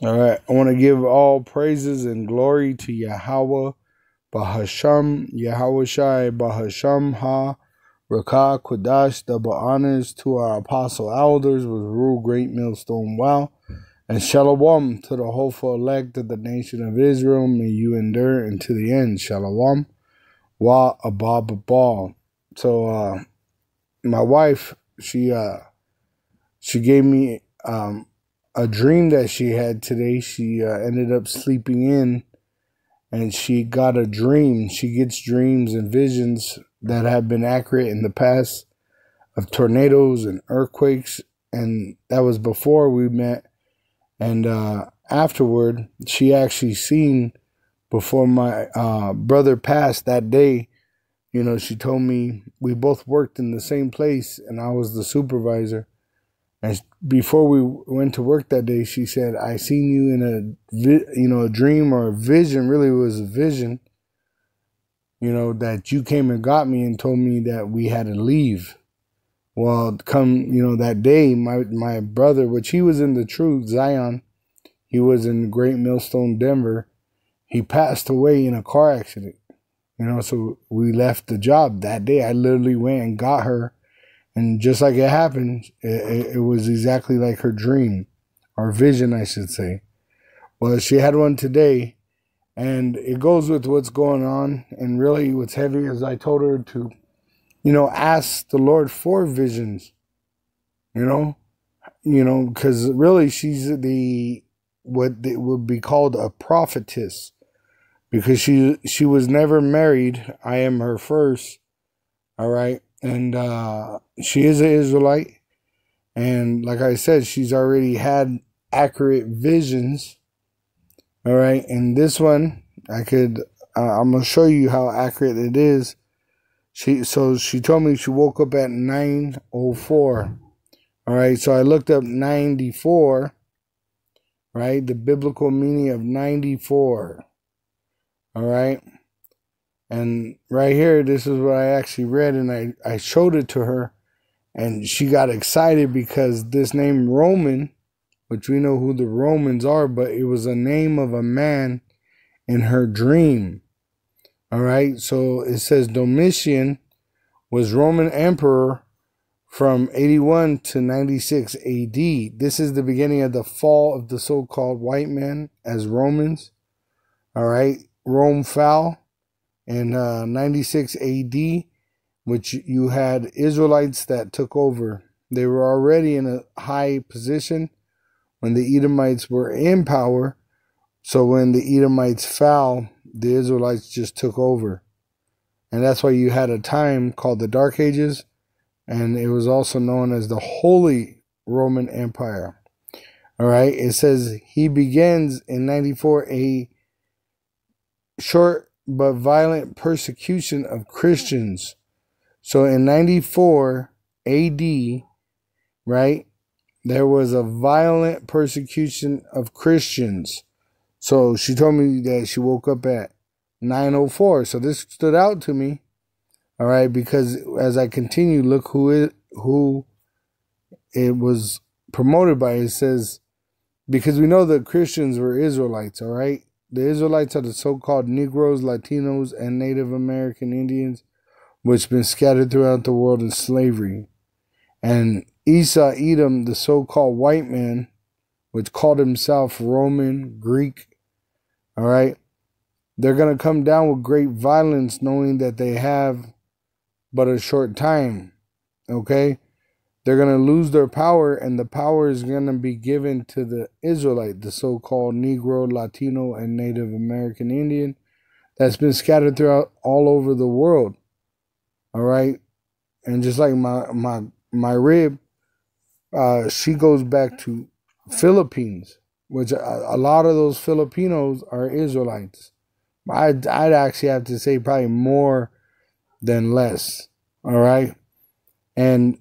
All right. I want to give all praises and glory to Yahweh, Bahasham, Yahweh Shai, Bahasham Ha, Rakah, Quadash, double honors to our apostle elders with rule great millstone wow, and Shalom to the hopeful elect of the nation of Israel. May you endure unto the end. Shalom. Wa Abba Ball. So my wife, she gave me a dream that she had today. She ended up sleeping in, and she got a dream. She gets dreams and visions that have been accurate in the past of tornadoes and earthquakes, and that was before we met. And afterward, she actually seen, before my brother passed that day, you know, she told me we both worked in the same place, and I was the supervisor. And before we went to work that day, she said, "I seen you in a dream or a vision. Really, it was a vision. You know, that you came and got me and told me that we had to leave." Well, that day, my brother, which he was in the truth, Zion, he was in Great Millstone, Denver. He passed away in a car accident. You know, so we left the job that day. I literally went and got her. And just like it happened, it was exactly like her dream, or vision, I should say. Well, she had one today, and it goes with what's going on. And really what's heavy is I told her to, ask the Lord for visions, because really she's what would be called a prophetess, because she was never married. I am her first, all right? And she is an Israelite. And like I said, she's already had accurate visions. All right. And this one, I'm going to show you how accurate it is. She told me she woke up at 9:04. All right. So I looked up 94, right? The biblical meaning of 94. All right. And right here, this is what I actually read, and I showed it to her, and she got excited because this name Roman, which we know who the Romans are, but it was a name of a man in her dream. All right, so it says Domitian was Roman emperor from 81 to 96 AD. This is the beginning of the fall of the so-called white men as Romans. All right, Rome fell in 96 AD, which you had Israelites that took over. They were already in a high position when the Edomites were in power. So when the Edomites fell, the Israelites just took over. And that's why you had a time called the Dark Ages, and it was also known as the Holy Roman Empire. All right, it says he begins in 94 a short but violent persecution of Christians. So in 94 AD, right, there was a violent persecution of Christians. So she told me that she woke up at 9:04. So this stood out to me, all right, because as I continue, look who it was promoted by. It says, because we know that Christians were Israelites, all right? The Israelites are the so-called Negroes, Latinos, and Native American Indians, which have been scattered throughout the world in slavery. And Esau, Edom, the so-called white man, which called himself Roman, Greek, all right? They're going to come down with great violence, knowing that they have but a short time, okay? They're going to lose their power, and the power is going to be given to the Israelite, the so-called Negro, Latino, and Native American Indian that's been scattered throughout all over the world. All right? And just like my rib, she goes back to Philippines, which a lot of those Filipinos are Israelites. I'd actually have to say probably more than less. All right? And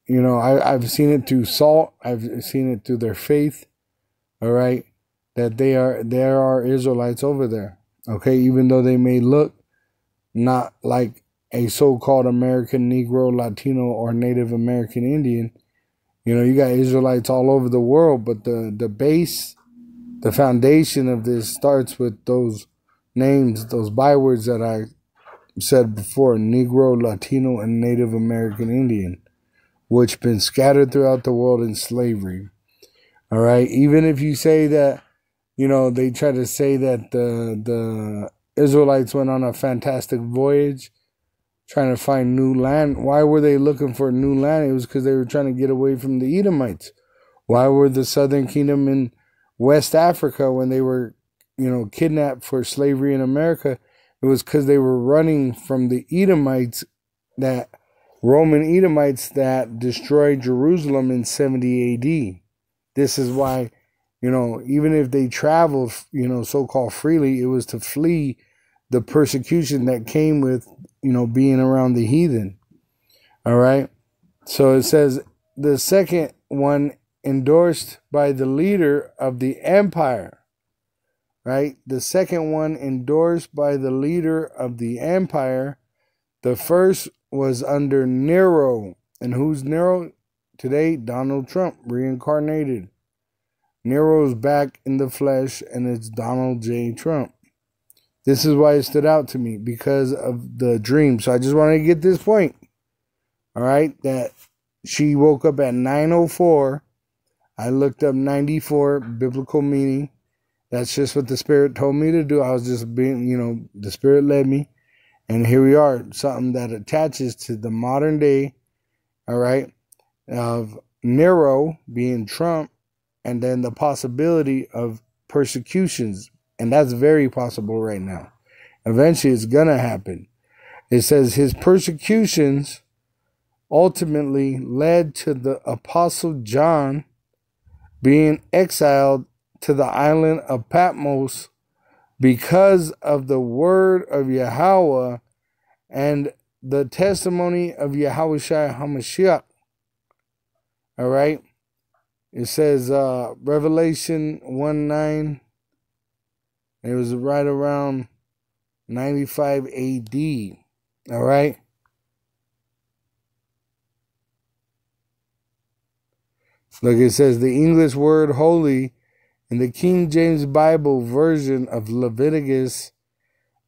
I've seen it through salt. I've seen it through their faith. All right, that there are Israelites over there. Okay, even though they may look not like a so-called American Negro, Latino, or Native American Indian, you got Israelites all over the world. But the base the foundation of this starts with those names, those bywords that I said before: Negro, Latino, and Native American Indian, which been scattered throughout the world in slavery. All right. Even if you say that, they try to say that the Israelites went on a fantastic voyage trying to find new land. Why were they looking for new land? It was because they were trying to get away from the Edomites. Why were the Southern Kingdom in West Africa, when they were, kidnapped for slavery in America? It was because they were running from the Edomites, that Roman Edomites that destroyed Jerusalem in 70 AD. This is why, even if they traveled, so-called freely, it was to flee the persecution that came with, being around the heathen. All right. So it says the second one endorsed by the leader of the empire. Right. The second one endorsed by the leader of the empire. The first was under Nero. And who's Nero? Today, Donald Trump, reincarnated. Nero's back in the flesh, and it's Donald J. Trump. This is why it stood out to me, because of the dream. So I just wanted to get this point. All right, that she woke up at 9:04. I looked up 94, biblical meaning. That's just what the Spirit told me to do. I was just being, the Spirit led me. And here we are, something that attaches to the modern day, all right, of Nero being Trump, and then the possibility of persecutions. And that's very possible right now. Eventually, it's going to happen. It says his persecutions ultimately led to the Apostle John being exiled to the island of Patmos because of the word of Yahweh and the testimony of Yahushua HaMashiach. All right. It says Revelation 1:9. It was right around 95 AD. All right. Look, it says the English word holy in the King James Bible version of Leviticus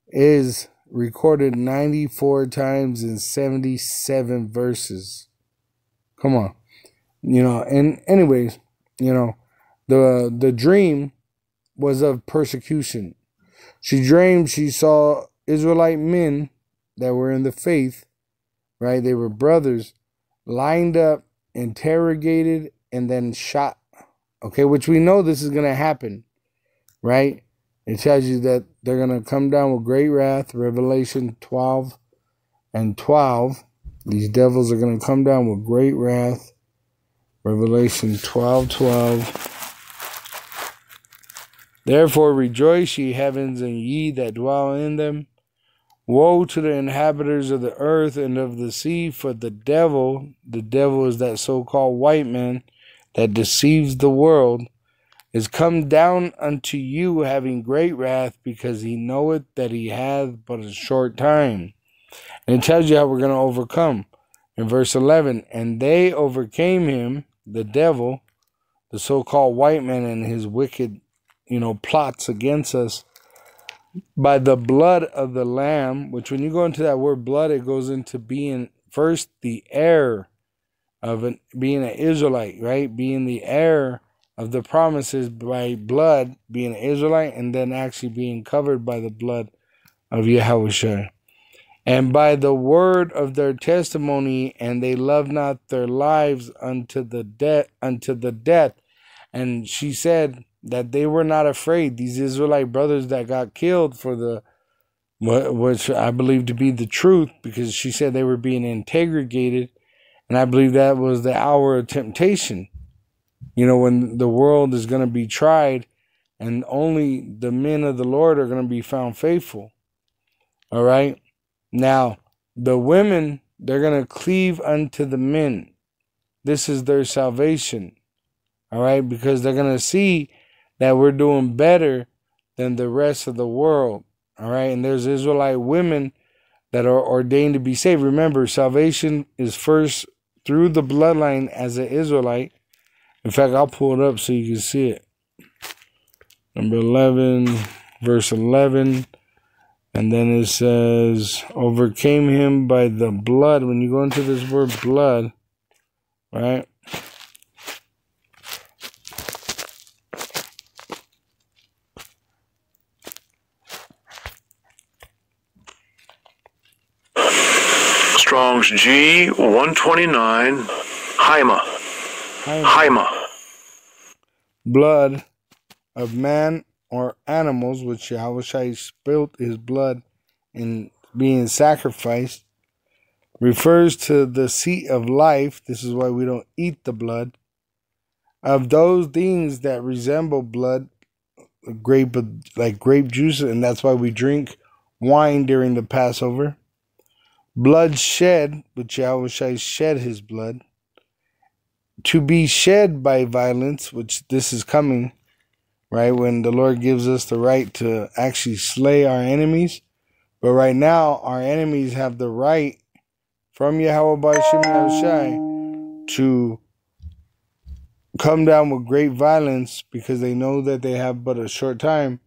is recorded 94 times in 77 verses. Come on. And anyways, the dream was of persecution. She dreamed she saw Israelite men that were in the faith, right? They were brothers, lined up, interrogated, and then shot. Okay, which we know this is going to happen, right? It tells you that they're going to come down with great wrath, Revelation 12:12. These devils are going to come down with great wrath, Revelation 12:12. Therefore rejoice, ye heavens, and ye that dwell in them. Woe to the inhabitants of the earth and of the sea, for the devil is that so-called white man that deceives the world, is come down unto you having great wrath, because he knoweth that he hath but a short time. And it tells you how we're going to overcome. In verse 11, and they overcame him, the devil, the so-called white man, and his wicked plots against us, by the blood of the Lamb, which when you go into that word blood, it goes into being first the heir of being an Israelite, right? Being the heir of the promises by blood, being an Israelite, and then actually being covered by the blood of Yahushua. And by the word of their testimony, and they loved not their lives unto the death. And she said that they were not afraid. These Israelite brothers that got killed for which I believe to be the truth, because she said they were being interrogated. And I believe that was the hour of temptation. When the world is going to be tried, and only the men of the Lord are going to be found faithful. All right. Now, the women, they're going to cleave unto the men. This is their salvation. All right. Because they're going to see that we're doing better than the rest of the world. All right. And there's Israelite women that are ordained to be saved. Remember, salvation is first through the bloodline as an Israelite. In fact, I'll pull it up so you can see it. Number 11, verse 11. And then it says, overcame him by the blood. When you go into this word blood, right? Strong's G 129, Haima. Blood of man or animals, which Yahweh spilt his blood in being sacrificed, refers to the seat of life. This is why we don't eat the blood of those things that resemble blood, like grape juice, and that's why we drink wine during the Passover. Blood shed, which Yahweh shed his blood. To be shed by violence, which this is coming, right? When the Lord gives us the right to actually slay our enemies. But right now, our enemies have the right from Yahweh B'Shem Yahushai to come down with great violence because they know that they have but a short time.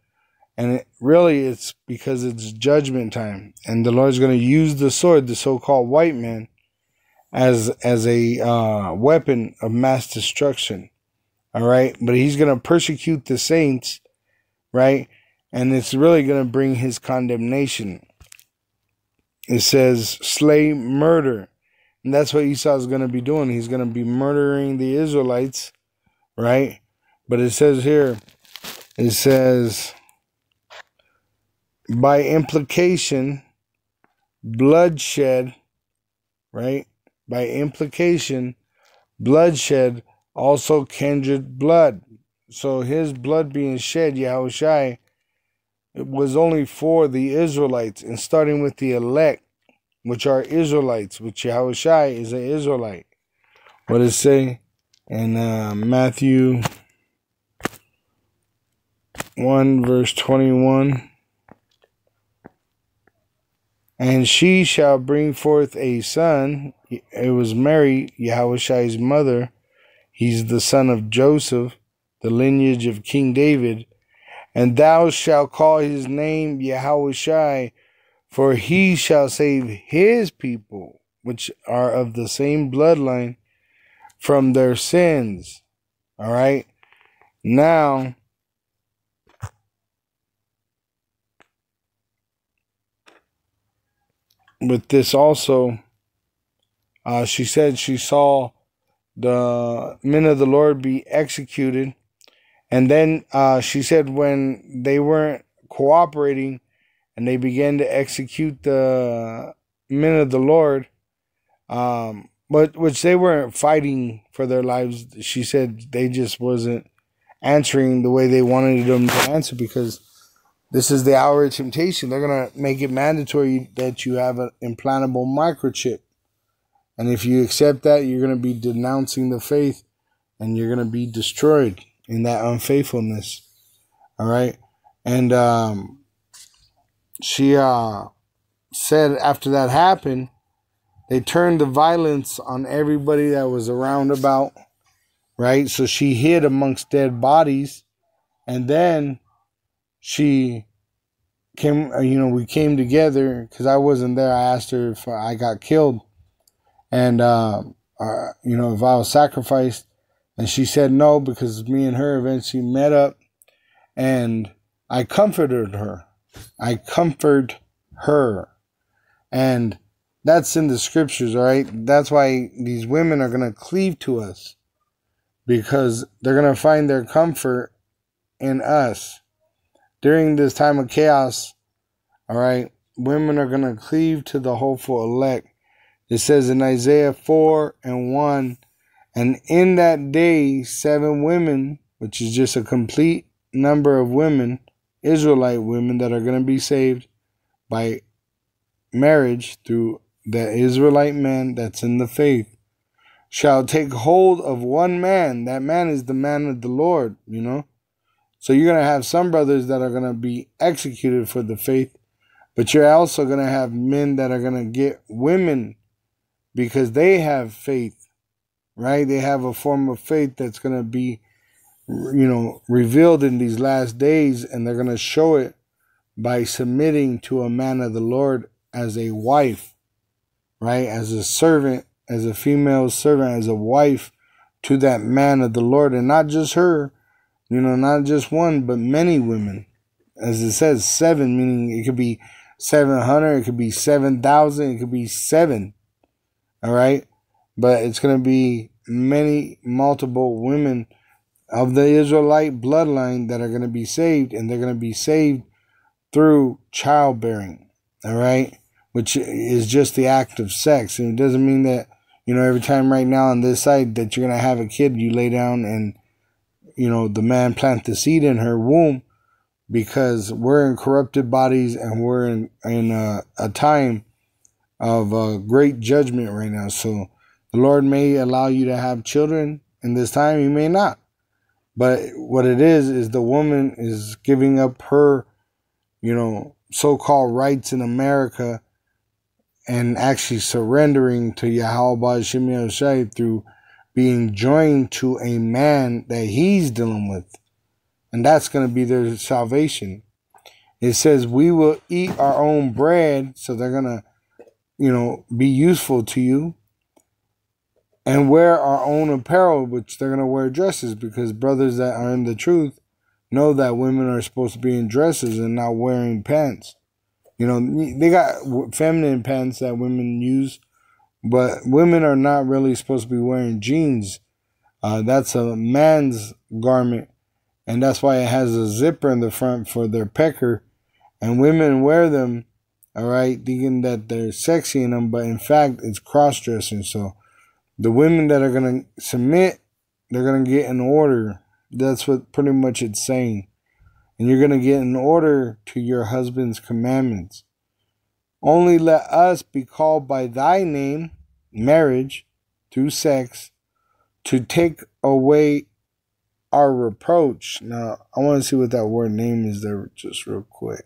And it's because it's judgment time. And the Lord's going to use the sword, the so-called white man, as a weapon of mass destruction. All right? But he's going to persecute the saints, right? And it's really going to bring his condemnation. It says, slay, murder. And that's what Esau is going to be doing. He's going to be murdering the Israelites, right? But it says here, it says, by implication, bloodshed, right? By implication, bloodshed, also kindred blood. So his blood being shed, Yahushai, it was only for the Israelites, and starting with the elect, which are Israelites, which Yahushai is an Israelite. What does it say in Matthew 1, verse 21? And she shall bring forth a son. It was Mary, Yahushai's mother. He's the son of Joseph, the lineage of King David. And thou shalt call his name Yahushai, for he shall save his people, which are of the same bloodline, from their sins. All right? Now, with this also, she said she saw the men of the Lord be executed. And then she said when they weren't cooperating and they began to execute the men of the Lord, but which they weren't fighting for their lives. She said they just wasn't answering the way they wanted them to answer, because this is the hour of temptation. They're going to make it mandatory that you have an implantable microchip. And if you accept that, you're going to be denouncing the faith and you're going to be destroyed in that unfaithfulness. All right. And she said after that happened, they turned the violence on everybody that was around about. Right. So she hid amongst dead bodies. And then she came, we came together because I wasn't there. I asked her if I got killed and, if I was sacrificed. And she said no, because me and her eventually met up and I comforted her. I comfort her. And that's in the scriptures, all right? That's why these women are going to cleave to us, because they're going to find their comfort in us. During this time of chaos, all right, women are going to cleave to the hopeful elect. It says in Isaiah 4:1, and in that day 7 women, which is just a complete number of women, Israelite women that are going to be saved by marriage through the Israelite man that's in the faith, shall take hold of one man. That man is the man of the Lord, So you're going to have some brothers that are going to be executed for the faith, but you're also going to have men that are going to get women because they have faith, right? They have a form of faith that's going to be revealed in these last days, and they're going to show it by submitting to a man of the Lord as a wife, right? As a servant, as a female servant, as a wife to that man of the Lord, and not just her, not just one, but many women. As it says, 7, meaning it could be 700, it could be 7,000, it could be 7. All right? But it's going to be many, multiple women of the Israelite bloodline that are going to be saved, and they're going to be saved through childbearing. All right? Which is just the act of sex. And it doesn't mean that, every time right now on this side that you're going to have a kid, you lay down and, the man plant the seed in her womb, because we're in corrupted bodies and we're in a time of great judgment right now. So the Lord may allow you to have children in this time. He may not. But what it is the woman is giving up her, so-called rights in America and actually surrendering to Yahweh Shemi Shai through being joined to a man that he's dealing with. And that's going to be their salvation. It says we will eat our own bread, so they're going to, be useful to you, and wear our own apparel, which they're going to wear dresses, because brothers that are in the truth know that women are supposed to be in dresses and not wearing pants. They got feminine pants that women use, but women are not really supposed to be wearing jeans. That's a man's garment. And that's why it has a zipper in the front for their pecker. And women wear them, all right, thinking that they're sexy in them, but in fact, it's cross-dressing. So the women that are going to submit, they're going to get an order. That's what pretty much it's saying. And you're going to get an order to your husband's commandments. Only let us be called by thy name, marriage, through sex, to take away our reproach. Now, I want to see what that word name is there just real quick.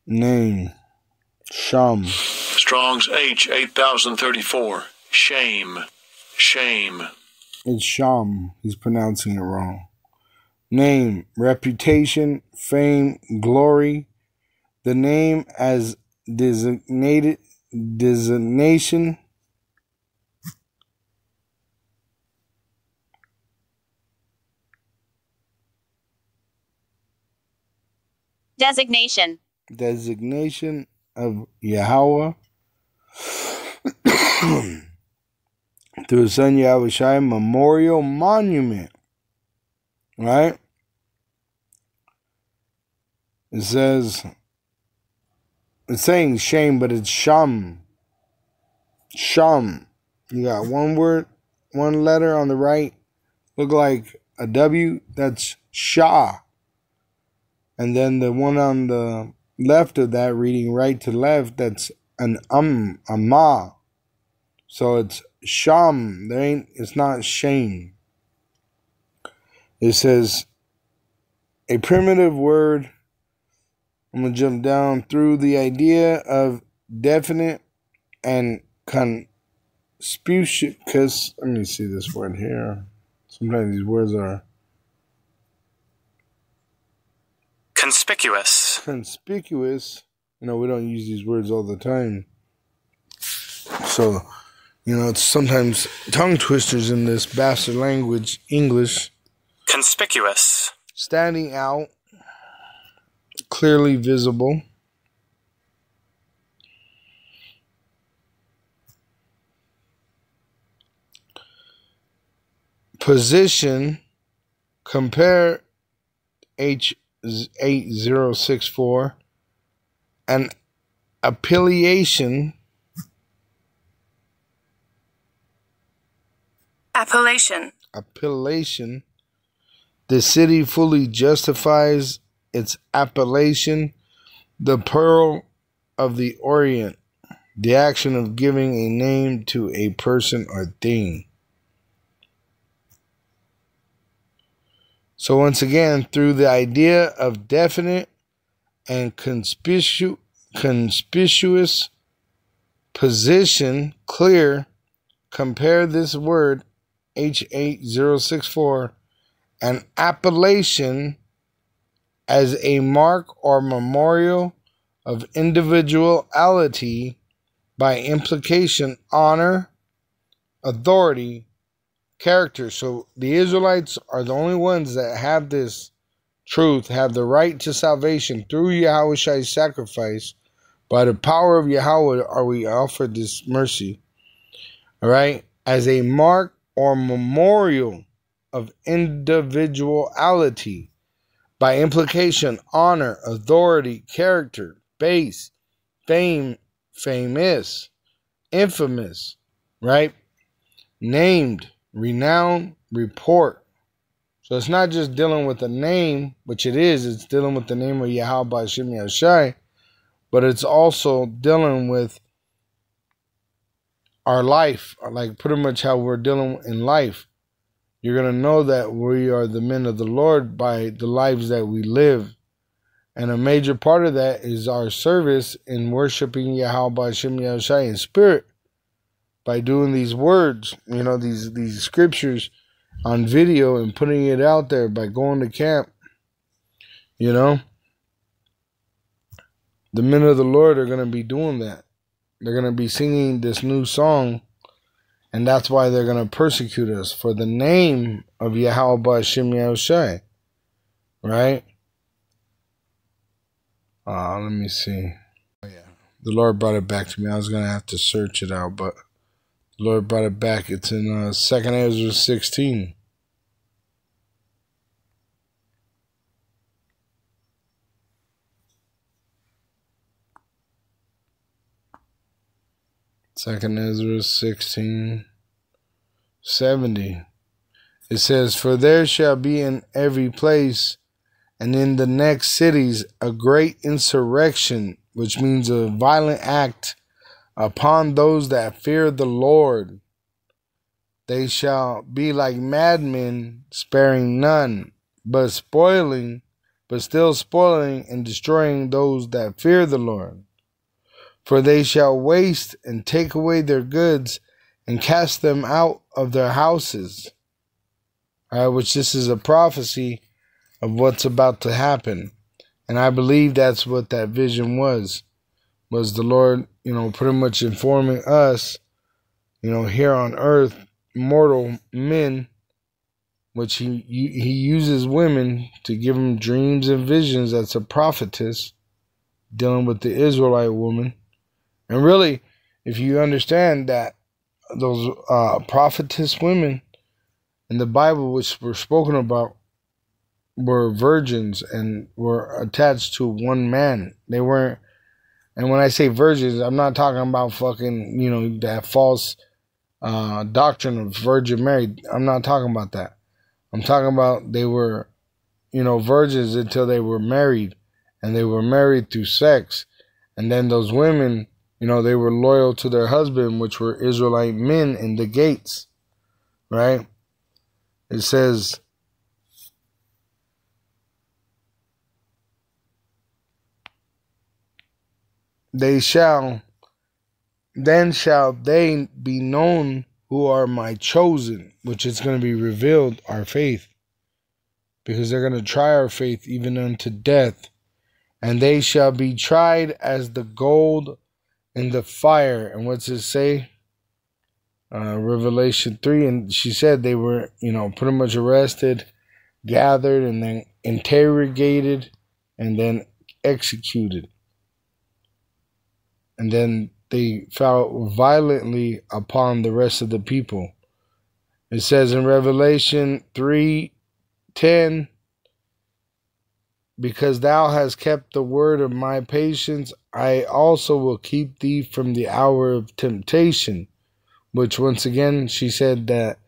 Name. Sham. Strong's H 8034. Shame. Shame. It's Sham. He's pronouncing it wrong. Name. Reputation, fame, glory. The name as designation. Designation. Designation of Yahweh through his son Yahweh Shai, memorial monument. Right? It says, it's saying shame, but it's sham. Sham. You got one word, one letter on the right, look like a W, that's Shah. And then the one on the left of that, reading right to left, that's an a ma. So it's sham. It's not shame. It says a primitive word. I'm going to jump down through the idea of definite and conspicuous. Let me see this word here. Sometimes these words are conspicuous. Conspicuous. We don't use these words all the time. So, it's sometimes tongue twisters in this bastard language, English. Conspicuous. Standing out. Clearly visible. Position. Compare H8064. An appellation. Appellation. The city fully justifies its appellation. The pearl of the Orient. The action of giving a name to a person or thing. So once again, through the idea of definite and conspicuous, position, clear. Compare this word, H8064, an appellation as a mark or memorial of individuality, by implication, honor, authority, character. So the Israelites are the only ones that have this truth, have the right to salvation through Yahweh's sacrifice. By the power of Yahweh are we offered this mercy. All right? As a mark or memorial of individuality. By implication, honor, authority, character, base, fame, famous, infamous, right? Named, renowned, report. So it's not just dealing with a name, which it is. It's dealing with the name of Yahweh Hashem Yahushai. But it's also dealing with our life, like pretty much how we're dealing in life. You're going to know that we are the men of the Lord by the lives that we live. And a major part of that is our service in worshiping Yahweh Hashem Yahushai in spirit. By doing these words, these scriptures on video and putting it out there, by going to camp, the men of the Lord are going to be doing that. They're going to be singing this new song, and that's why they're going to persecute us for the name of Yahweh Hashem Yahushai, right? Let me see. Oh, yeah. The Lord brought it back to me. I was going to have to search it out, but the Lord brought it back. It's in 2nd Ezra 16. Second Ezra 16:70. It says, "For there shall be in every place and in the next cities a great insurrection," which means a violent act, "upon those that fear the Lord. They shall be like madmen, sparing none, but still spoiling and destroying those that fear the Lord. For they shall waste and take away their goods and cast them out of their houses." All right, which this is a prophecy of what's about to happen. And I believe that's what that vision was the Lord, pretty much informing us, here on earth, mortal men, which he uses women to give them dreams and visions. That's a prophetess dealing with the Israelite woman. And really, if you understand that those prophetess women in the Bible, which were spoken about, were virgins and were attached to one man. They weren't, and when I say virgins, I'm not talking about fucking, that false doctrine of Virgin Mary. I'm not talking about that. I'm talking about they were, virgins until they were married, and they were married through sex. And then those women, they were loyal to their husband, which were Israelite men in the gates, right? It says, then shall they be known who are my chosen, which is going to be revealed, our faith, because they're going to try our faith even unto death. And they shall be tried as the gold in the fire. And what's it say? Revelation 3. And she said they were, pretty much arrested, gathered, and then interrogated, and then executed. And then they fell violently upon the rest of the people. It says in Revelation 3:10, "Because thou hast kept the word of my patience, I also will keep thee from the hour of temptation." Which, once again, she said that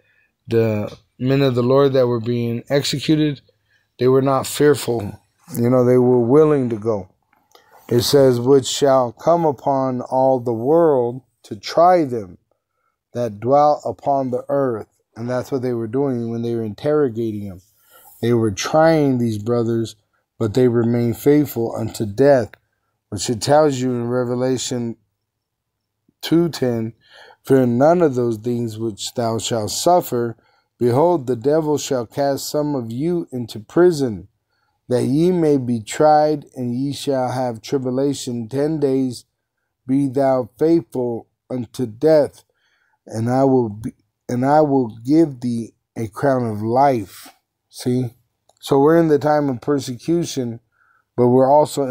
the men of the Lord that were being executed, they were not fearful. They were willing to go. It says, "Which shall come upon all the world to try them that dwell upon the earth." And that's what they were doing when they were interrogating them. They were trying these brothers, but they remained faithful unto death, which it tells you in Revelation 2:10, fear none of those things which thou shalt suffer. Behold, the devil shall cast some of you into prison, that ye may be tried, and ye shall have tribulation 10 days. Be thou faithful unto death, and I will give thee a crown of life. See? So we're in the time of persecution, but we're also